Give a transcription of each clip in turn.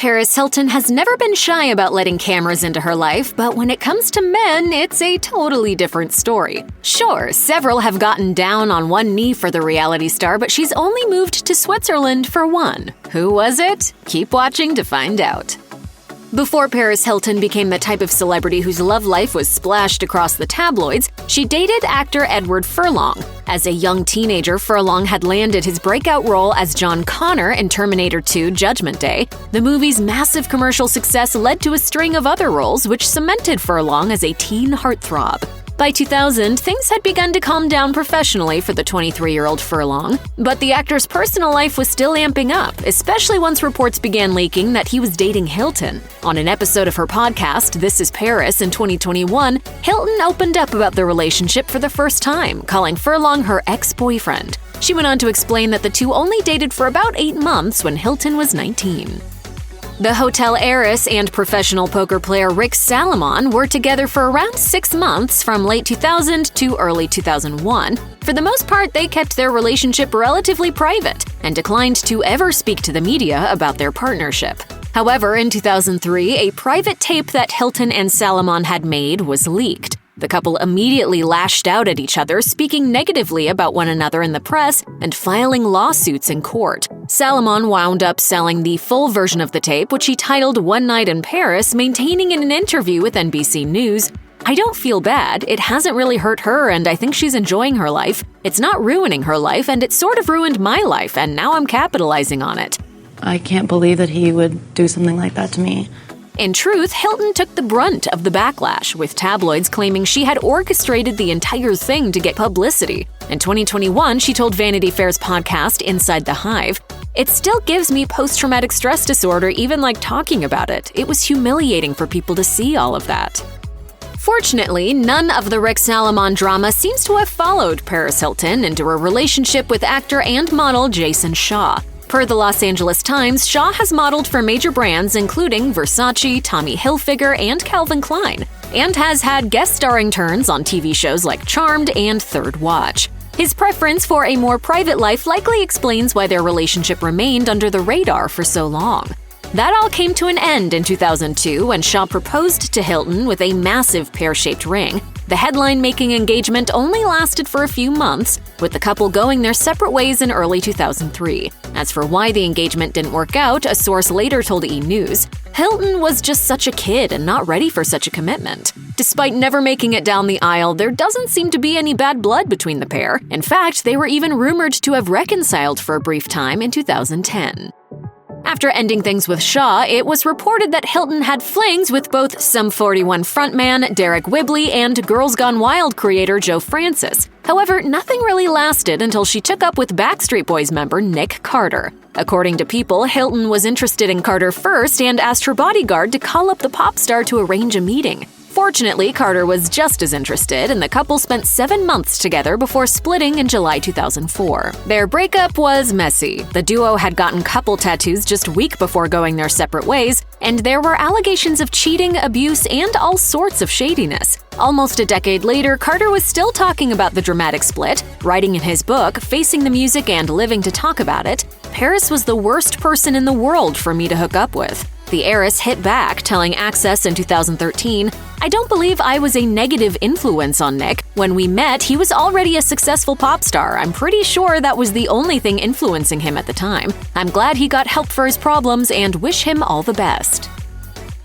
Paris Hilton has never been shy about letting cameras into her life, but when it comes to men, it's a totally different story. Sure, several have gotten down on one knee for the reality star, but she's only moved to Switzerland for one. Who was it? Keep watching to find out. Before Paris Hilton became the type of celebrity whose love life was splashed across the tabloids, she dated actor Edward Furlong. As a young teenager, Furlong had landed his breakout role as John Connor in Terminator 2: Judgment Day. The movie's massive commercial success led to a string of other roles, which cemented Furlong as a teen heartthrob. By 2000, things had begun to calm down professionally for the 23-year-old Furlong, but the actor's personal life was still amping up, especially once reports began leaking that he was dating Hilton. On an episode of her podcast, This Is Paris, in 2021, Hilton opened up about the relationship for the first time, calling Furlong her ex-boyfriend. She went on to explain that the two only dated for about 8 months when Hilton was 19. The hotel heiress and professional poker player Rick Salomon were together for around 6 months from late 2000 to early 2001. For the most part, they kept their relationship relatively private and declined to ever speak to the media about their partnership. However, in 2003, a private tape that Hilton and Salomon had made was leaked. The couple immediately lashed out at each other, speaking negatively about one another in the press and filing lawsuits in court. Salomon wound up selling the full version of the tape, which he titled One Night in Paris, maintaining in an interview with NBC News, "I don't feel bad. It hasn't really hurt her, and I think she's enjoying her life. It's not ruining her life, and it sort of ruined my life, and now I'm capitalizing on it." I can't believe that he would do something like that to me. In truth, Hilton took the brunt of the backlash, with tabloids claiming she had orchestrated the entire thing to get publicity. In 2021, she told Vanity Fair's podcast Inside the Hive, "It still gives me post-traumatic stress disorder even like talking about it. It was humiliating for people to see all of that." Fortunately, none of the Rick Salomon drama seems to have followed Paris Hilton into a relationship with actor and model Jason Shaw. Per the Los Angeles Times, Shaw has modeled for major brands including Versace, Tommy Hilfiger, and Calvin Klein, and has had guest starring turns on TV shows like Charmed and Third Watch. His preference for a more private life likely explains why their relationship remained under the radar for so long. That all came to an end in 2002 when Shaw proposed to Hilton with a massive pear-shaped ring. The headline-making engagement only lasted for a few months, with the couple going their separate ways in early 2003. As for why the engagement didn't work out, a source later told E! News, Hilton was just such a kid and not ready for such a commitment. Despite never making it down the aisle, there doesn't seem to be any bad blood between the pair. In fact, they were even rumored to have reconciled for a brief time in 2010. After ending things with Shaw, it was reported that Hilton had flings with both Sum 41 frontman Derek Whibley and Girls Gone Wild creator Joe Francis. However, nothing really lasted until she took up with Backstreet Boys member Nick Carter. According to People, Hilton was interested in Carter first and asked her bodyguard to call up the pop star to arrange a meeting. Fortunately, Carter was just as interested, and the couple spent 7 months together before splitting in July 2004. Their breakup was messy. The duo had gotten couple tattoos just a week before going their separate ways, and there were allegations of cheating, abuse, and all sorts of shadiness. Almost a decade later, Carter was still talking about the dramatic split, writing in his book, Facing the Music and Living to Talk About It, "Paris was the worst person in the world for me to hook up with." The heiress hit back, telling Access in 2013, "I don't believe I was a negative influence on Nick. When we met, he was already a successful pop star. I'm pretty sure that was the only thing influencing him at the time. I'm glad he got help for his problems and wish him all the best."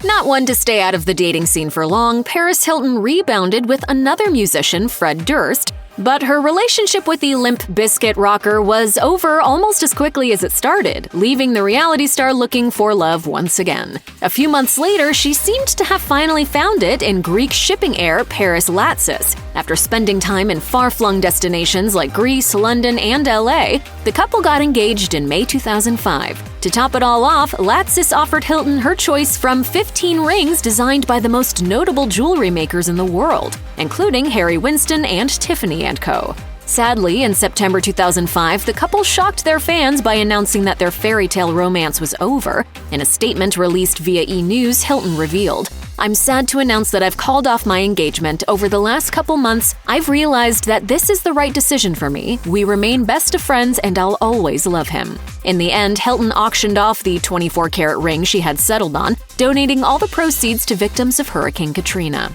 Not one to stay out of the dating scene for long, Paris Hilton rebounded with another musician, Fred Durst, but her relationship with the Limp Bizkit rocker was over almost as quickly as it started, leaving the reality star looking for love once again. A few months later, she seemed to have finally found it in Greek shipping heir Paris Latsis. After spending time in far-flung destinations like Greece, London, and LA, the couple got engaged in May 2005. To top it all off, Latsis offered Hilton her choice from 15 rings designed by the most notable jewelry makers in the world, including Harry Winston and Tiffany & Co. Sadly, in September 2005, the couple shocked their fans by announcing that their fairy tale romance was over. In a statement released via E! News, Hilton revealed, I'm sad to announce that I've called off my engagement. Over the last couple months, I've realized that this is the right decision for me. We remain best of friends and I'll always love him. In the end, Hilton auctioned off the 24-carat ring she had settled on, donating all the proceeds to victims of Hurricane Katrina.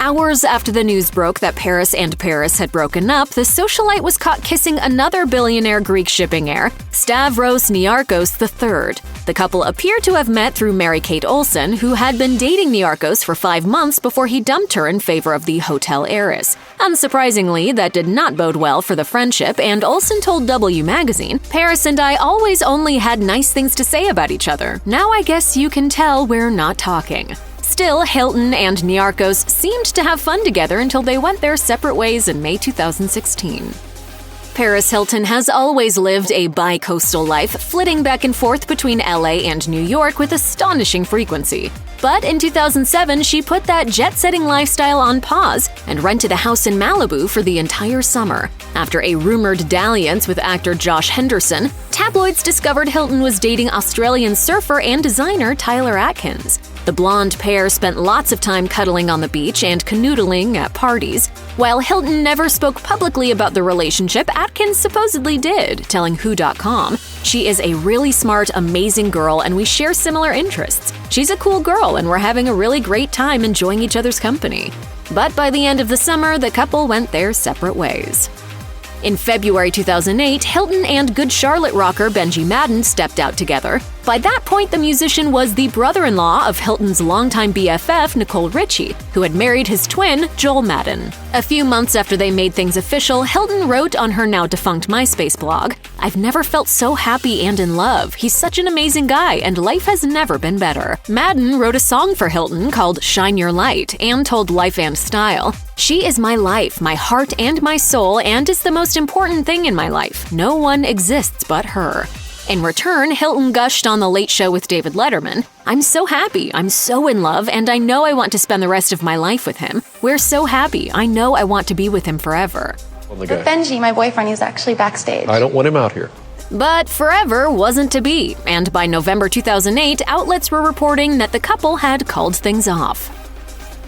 Hours after the news broke that Paris had broken up, the socialite was caught kissing another billionaire Greek shipping heir, Stavros Niarchos III. The couple appear to have met through Mary-Kate Olsen, who had been dating Niarchos for 5 months before he dumped her in favor of the hotel heiress. Unsurprisingly, that did not bode well for the friendship, and Olsen told W Magazine, "Paris and I always only had nice things to say about each other. Now I guess you can tell we're not talking." Still, Hilton and Niarchos seemed to have fun together until they went their separate ways in May 2016. Paris Hilton has always lived a bi-coastal life, flitting back and forth between LA and New York with astonishing frequency. But in 2007, she put that jet-setting lifestyle on pause and rented a house in Malibu for the entire summer. After a rumored dalliance with actor Josh Henderson, tabloids discovered Hilton was dating Australian surfer and designer Tyler Atkins. The blonde pair spent lots of time cuddling on the beach and canoodling at parties. While Hilton never spoke publicly about the relationship, Atkins supposedly did, telling Who.com, "She is a really smart, amazing girl and we share similar interests. She's a cool girl and we're having a really great time enjoying each other's company." But by the end of the summer, the couple went their separate ways. In February 2008, Hilton and Good Charlotte rocker Benji Madden stepped out together. By that point, the musician was the brother-in-law of Hilton's longtime BFF, Nicole Richie, who had married his twin, Joel Madden. A few months after they made things official, Hilton wrote on her now-defunct MySpace blog, "I've never felt so happy and in love. He's such an amazing guy, and life has never been better." Madden wrote a song for Hilton called Shine Your Light and told Life and Style, "She is my life, my heart, and my soul, and is the most important thing in my life. No one exists but her." In return, Hilton gushed on The Late Show with David Letterman, "I'm so happy, I'm so in love, and I know I want to spend the rest of my life with him. We're so happy, I know I want to be with him forever." But Benji, my boyfriend, he's actually backstage. I don't want him out here. But forever wasn't to be, and by November 2008, outlets were reporting that the couple had called things off.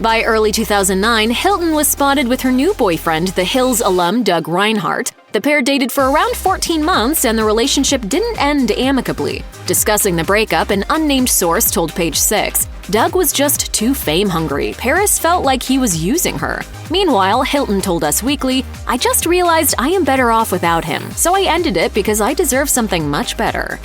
By early 2009, Hilton was spotted with her new boyfriend, The Hills alum Doug Reinhardt. The pair dated for around 14 months, and the relationship didn't end amicably. Discussing the breakup, an unnamed source told Page 6, "Doug was just too fame-hungry. Paris felt like he was using her." Meanwhile, Hilton told Us Weekly, "I just realized I am better off without him, so I ended it because I deserve something much better."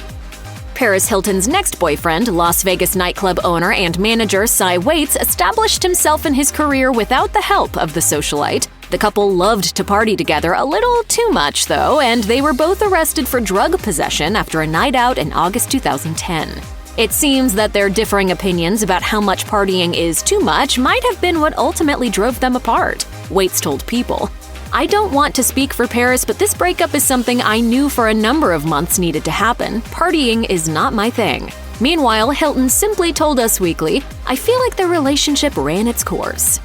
Paris Hilton's next boyfriend, Las Vegas nightclub owner and manager Cy Waits, established himself in his career without the help of the socialite. The couple loved to party together a little too much, though, and they were both arrested for drug possession after a night out in August 2010. It seems that their differing opinions about how much partying is too much might have been what ultimately drove them apart. Waits told People, "I don't want to speak for Paris, but this breakup is something I knew for a number of months needed to happen. Partying is not my thing." Meanwhile, Hilton simply told Us Weekly, "I feel like the relationship ran its course."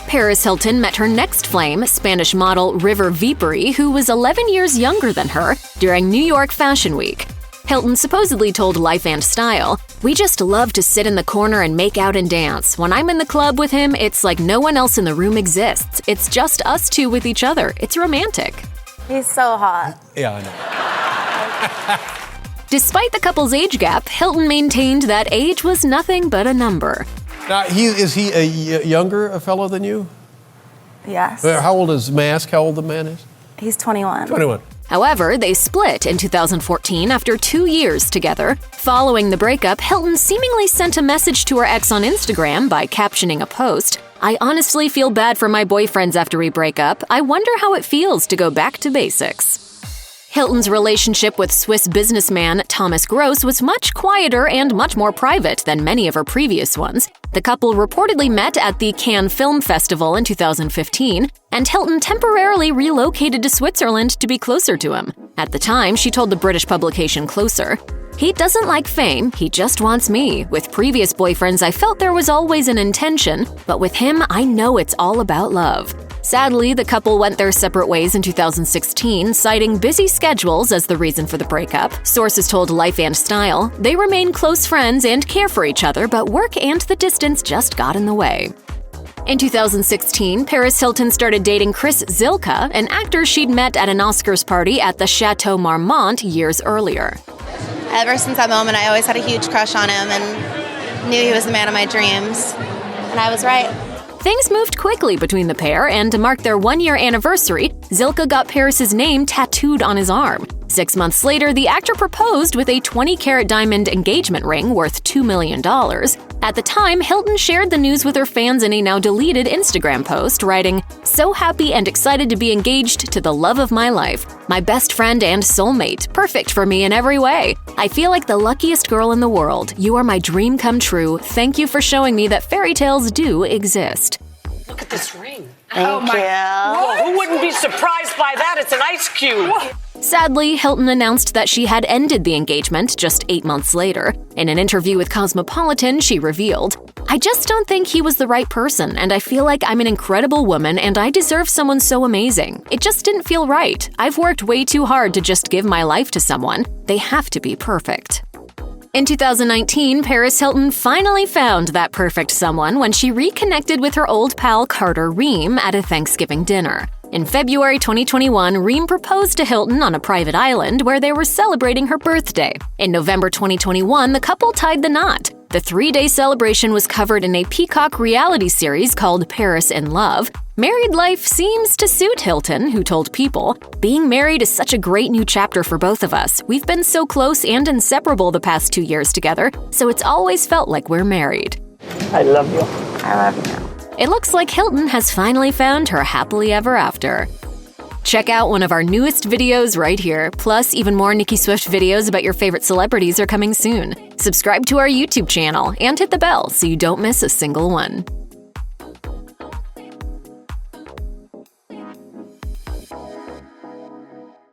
Paris Hilton met her next flame, Spanish model River Viiperi, who was 11 years younger than her, during New York Fashion Week. Hilton supposedly told Life and Style, "We just love to sit in the corner and make out and dance. When I'm in the club with him, it's like no one else in the room exists. It's just us two with each other. It's romantic." He's so hot. Yeah, I know. Despite the couple's age gap, Hilton maintained that age was nothing but a number. Now, is he a younger fellow than you? Yes. How old is Mask? How old the man is? He's 21. 21. However, they split in 2014 after 2 years together. Following the breakup, Hilton seemingly sent a message to her ex on Instagram by captioning a post, "I honestly feel bad for my boyfriends after we break up. I wonder how it feels to go back to basics." Hilton's relationship with Swiss businessman Thomas Gross was much quieter and much more private than many of her previous ones. The couple reportedly met at the Cannes Film Festival in 2015, and Hilton temporarily relocated to Switzerland to be closer to him. At the time, she told the British publication Closer, "He doesn't like fame, he just wants me. With previous boyfriends, I felt there was always an intention, but with him, I know it's all about love." Sadly, the couple went their separate ways in 2016, citing busy schedules as the reason for the breakup. Sources told Life and Style they remain close friends and care for each other, but work and the distance just got in the way. In 2016, Paris Hilton started dating Zylka, an actor she'd met at an Oscars party at the Chateau Marmont years earlier. Ever since that moment, I always had a huge crush on him and knew he was the man of my dreams. And I was right. Things moved quickly between the pair, and to mark their one-year anniversary, Zylka got Paris's name tattooed on his arm. 6 months later, the actor proposed with a 20-carat diamond engagement ring worth $2 million. At the time, Hilton shared the news with her fans in a now-deleted Instagram post, writing, "So happy and excited to be engaged to the love of my life. My best friend and soulmate, perfect for me in every way. I feel like the luckiest girl in the world. You are my dream come true. Thank you for showing me that fairy tales do exist." Look at this ring. Thank you. Whoa, who wouldn't be surprised by that? It's an ice cube. Sadly, Hilton announced that she had ended the engagement just 8 months later. In an interview with Cosmopolitan, she revealed, "I just don't think he was the right person, and I feel like I'm an incredible woman and I deserve someone so amazing. It just didn't feel right. I've worked way too hard to just give my life to someone. They have to be perfect." In 2019, Paris Hilton finally found that perfect someone when she reconnected with her old pal Carter Reum at a Thanksgiving dinner. In February 2021, Reum proposed to Hilton on a private island where they were celebrating her birthday. In November 2021, the couple tied the knot. The 3-day celebration was covered in a Peacock reality series called Paris in Love. Married life seems to suit Hilton, who told People, "Being married is such a great new chapter for both of us. We've been so close and inseparable the past 2 years together, so it's always felt like we're married." I love you. I love you. It looks like Hilton has finally found her happily ever after. Check out one of our newest videos right here. Plus, even more Nicki Swift videos about your favorite celebrities are coming soon. Subscribe to our YouTube channel and hit the bell so you don't miss a single one.